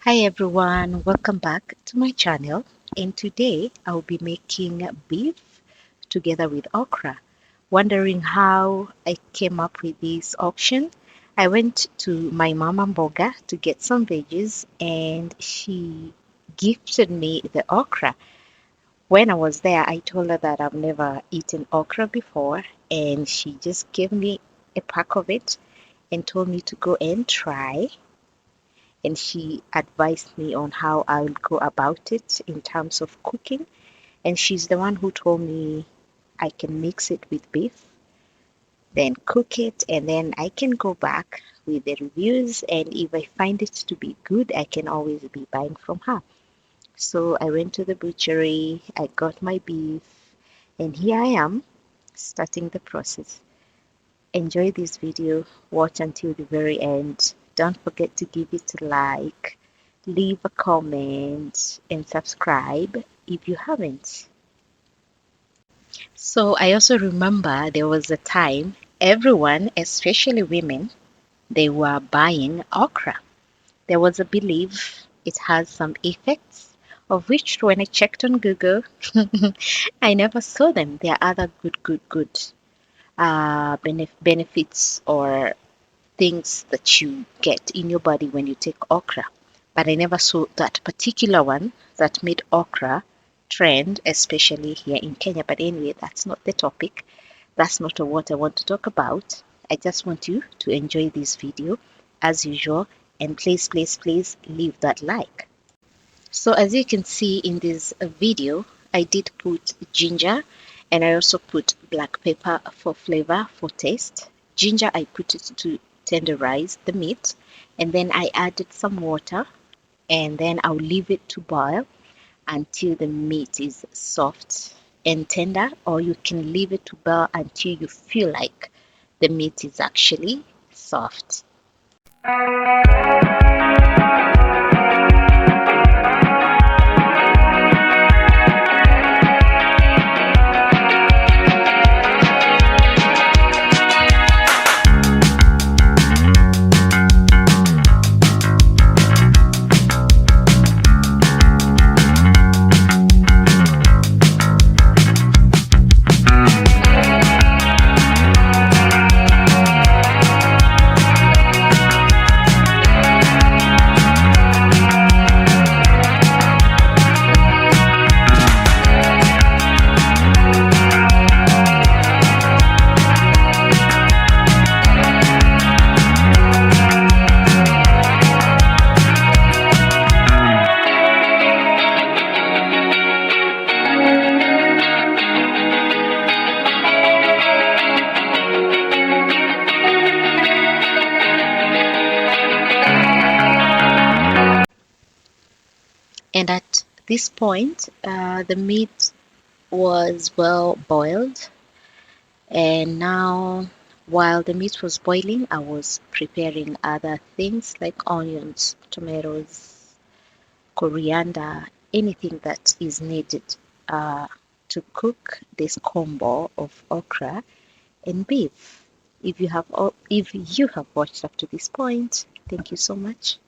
Hi everyone, welcome back to my channel. And today I'll be making beef together with okra. Wondering how I came up with this option? I went to my mama mboga to get some veggies and she gifted me the okra. When I was there, I told her that I've never eaten okra before and she just gave me a pack of it and told me to go and try, and she advised me on how I will go about it in terms of cooking. And she's the one who told me I can mix it with beef, then cook it, and then I can go back with the reviews. And if I find it to be good, I can always be buying from her. So I went to the butchery, I got my beef, and here I am starting the process. Enjoy this video, watch until the very end. Don't forget to give it a like, leave a comment, and subscribe if you haven't. So I also remember there was a time everyone, especially women, they were buying okra. There was a belief it has some effects, of which when I checked on Google, I never saw them. There are other good benefits or things that you get in your body when you take okra. But I never saw that particular one that made okra trend, especially here in Kenya. But anyway, that's not the topic. That's not what I want to talk about. I just want you to enjoy this video as usual. And please leave that like. So as you can see in this video, I did put ginger and I also put black pepper for flavor, for taste. Ginger, I put it to tenderize the meat, and then I added some water, and then I'll leave it to boil until the meat is soft and tender, or you can leave it to boil until you feel like the meat is actually soft. And at this point, the meat was well boiled. And now, while the meat was boiling, I was preparing other things like onions, tomatoes, coriander, anything that is needed uh, to cook this combo of okra and beef. If you have watched up to this point, thank you so much.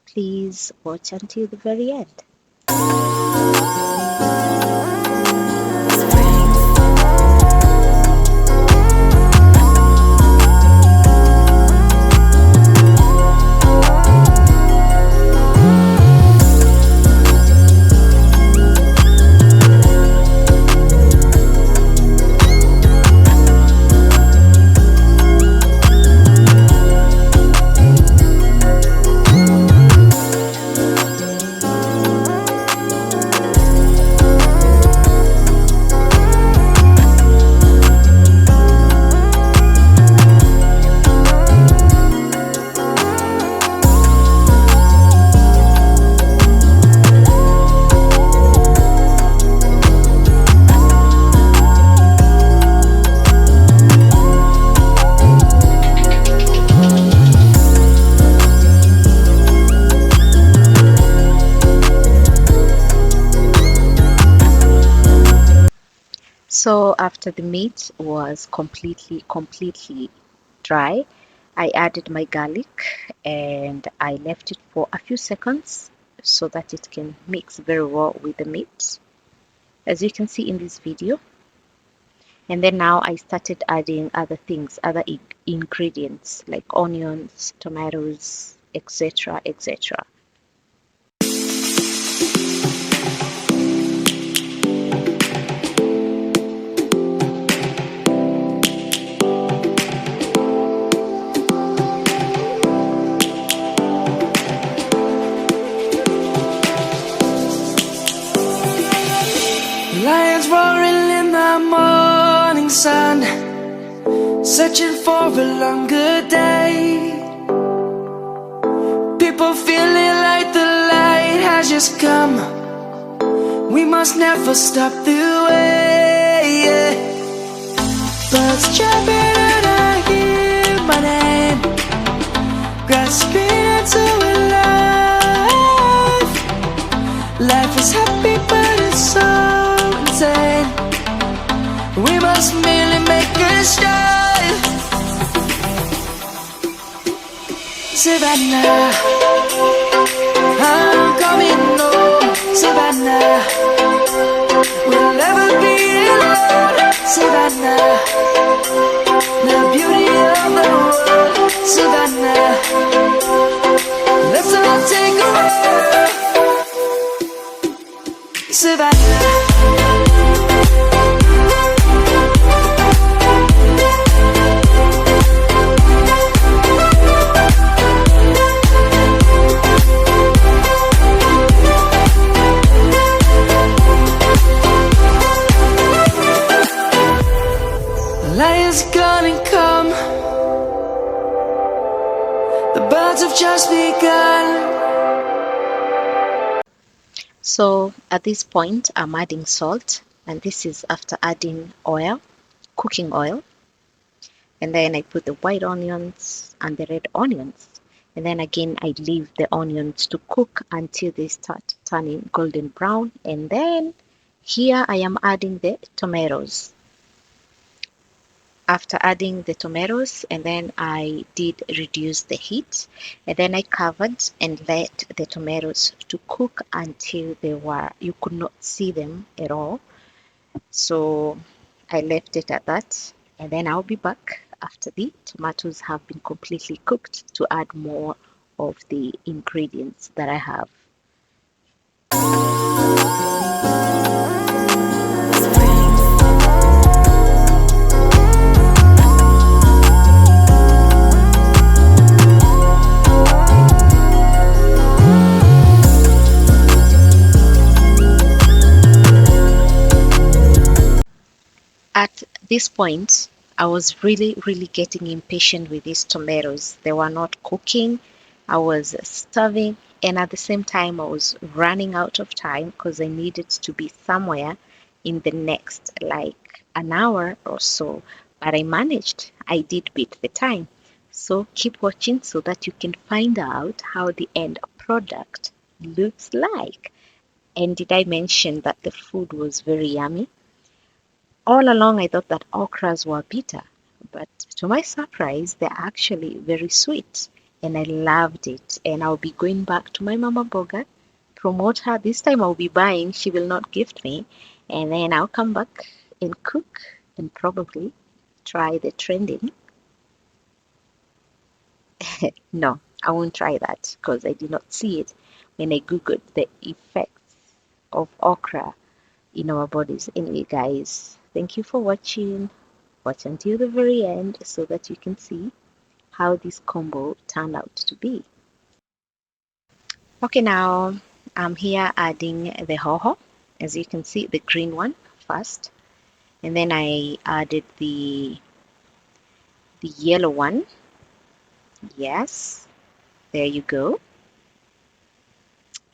Please watch until the very end. So after the meat was completely dry, I added my garlic and I left it for a few seconds so that it can mix very well with the meat, as you can see in this video. And then now I started adding other things, other ingredients like onions, tomatoes, etc., etc. Lions roaring in the morning sun, searching for a longer day. People feeling like the light has just come. We must never stop the way. Birds chirping and I hear my name, grasping into a life. Life is happy but it's so insane. We must merely make a start. Savannah, I'm coming home. Savannah, we'll never be alone. Savannah, the beauty of the world. Savannah, let's all take a walk. Savannah. Lion's gonna come. The birds have just begun. So at this point, I'm adding salt, and this is after adding oil, cooking oil. And then I put the white onions and the red onions. And then again, I leave the onions to cook until they start turning golden brown. And then here I am adding the tomatoes. After adding the tomatoes, and then I did reduce the heat, and then I covered and let the tomatoes to cook until you could not see them at all. So I left it at that, and then I'll be back after the tomatoes have been completely cooked to add more of the ingredients that I have. At this point, I was really getting impatient with these tomatoes. They were not cooking. I was starving, and at the same time, I was running out of time because I needed to be somewhere in the next like an hour or so. But I managed. I did beat the time. So keep watching so that you can find out how the end product looks like. And did I mention that the food was very yummy? All along, I thought that okras were bitter, but to my surprise, they're actually very sweet, and I loved it. And I'll be going back to my mama boga, promote her. This time I'll be buying, she will not gift me, and then I'll come back and cook and probably try the trending. No, I won't try that because I did not see it when I googled the effects of okra in our bodies. Anyway, guys, thank you for watching. Watch until the very end so that you can see how this combo turned out to be. Okay, now I'm here adding the hoho. As you can see, the green one first, and then I added the yellow one. Yes, there you go.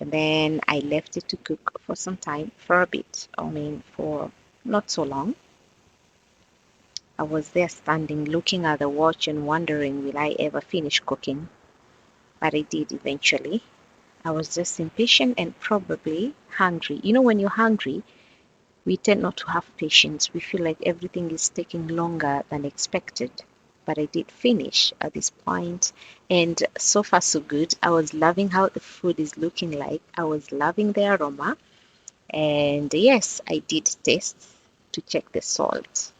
And then I left it to cook for some time, for a bit. I mean, for not so long. I was there standing looking at the watch and wondering, will I ever finish cooking? But I did eventually. I was just impatient and probably hungry. You know, when you're hungry, we tend not to have patience. We feel like everything is taking longer than expected. but I did finish at this point, and so far so good. I was loving how the food is looking like. I was loving the aroma, and yes, I did taste to check the salt.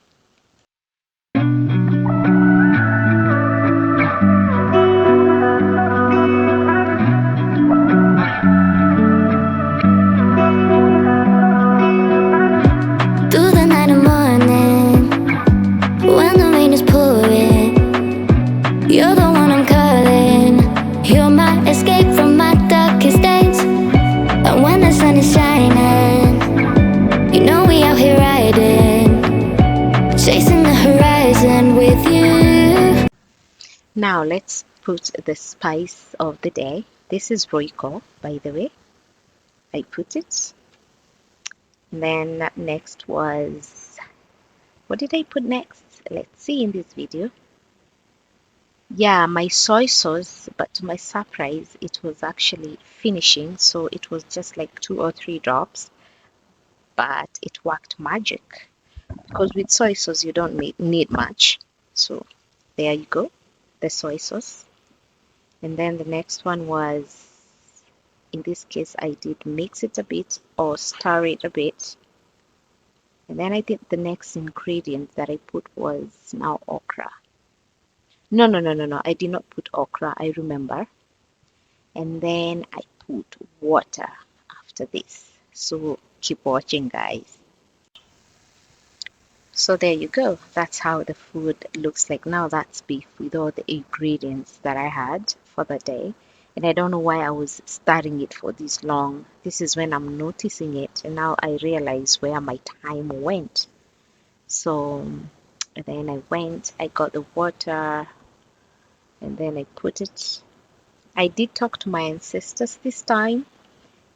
Through the night and morning, when the rain is pouring, you're the one I'm calling. You're my escape from my darkest days. And when the sun is shining, you know we out here riding, chasing the horizon with you. Now let's put the spice of the day. This is Ryco, by the way. I put it. And then next was, what did I put next? Let's see in this video. Yeah, my soy sauce, but to my surprise, it was actually finishing. So it was just like 2 or 3 drops, but it worked magic. Because with soy sauce, you don't need much. So there you go, the soy sauce. And then the next one was, in this case, I did mix it a bit or stir it a bit. And then I think the next ingredient that I put was now okra. No, no, no, no, no. I did not put okra, I remember. And then I put water after this. So keep watching, guys. So there you go. That's how the food looks like now. That's beef with all the ingredients that I had for the day. And I don't know why I was starting it for this long. This is when I'm noticing it. And now I realize where my time went. So then I got the water, and then I put it. I did talk to my ancestors this time,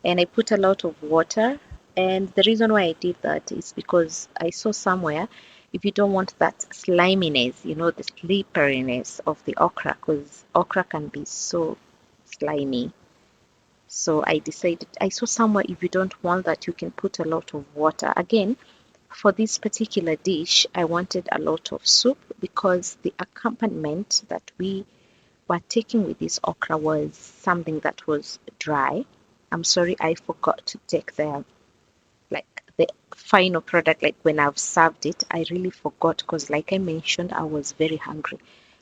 and I put a lot of water. And the reason why I did that is because I saw somewhere, if you don't want that sliminess, the slipperiness of the okra, because okra can be so slimy. So I decided, I saw somewhere, if you don't want that, you can put a lot of water. Again, for this particular dish, I wanted a lot of soup because the accompaniment that we were taking with this okra was something that was dry. I'm sorry, I forgot to take the final product, like when I've served it. I really forgot because, like I mentioned, I was very hungry.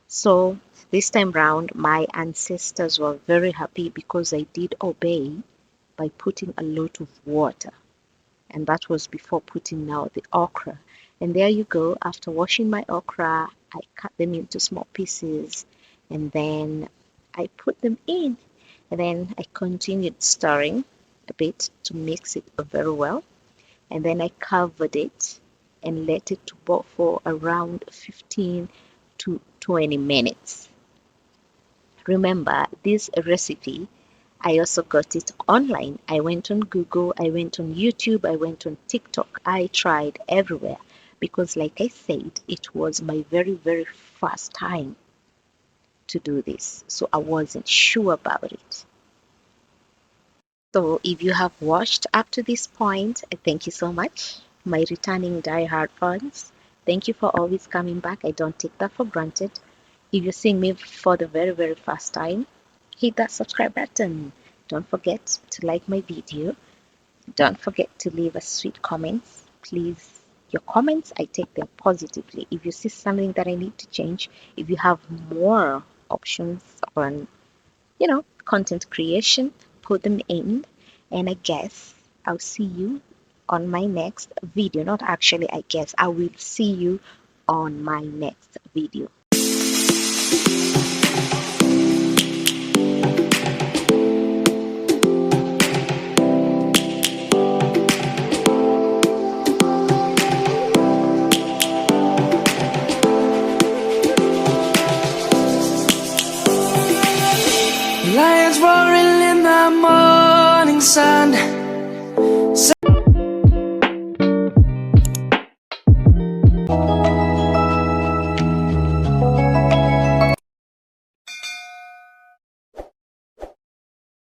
So this time round, my ancestors were very happy because I did obey by putting a lot of water, and that was before putting now the okra. And there you go. After washing my okra, I cut them into small pieces, and then I put them in, and then I continued stirring a bit to mix it very well, and then I covered it and let it to boil for around 15 to 20 minutes. Remember, this recipe, I also got it online. I went on Google, I went on YouTube, I went on TikTok. I tried everywhere because, like I said, it was my very, very first time to do this. So I wasn't sure about it. So if you have watched up to this point, thank you so much. My returning die-hard fans, thank you for always coming back. I don't take that for granted. If you're seeing me for the very, very first time, hit that subscribe button. Don't forget to like my video. Don't forget to leave a sweet comments. Please, your comments, I take them positively. If you see something that I need to change, if you have more options on, content creation, put them in. And I guess I'll see you on my next video. Not actually, I guess I will see you on my next video. Lions roaring in the morning sun.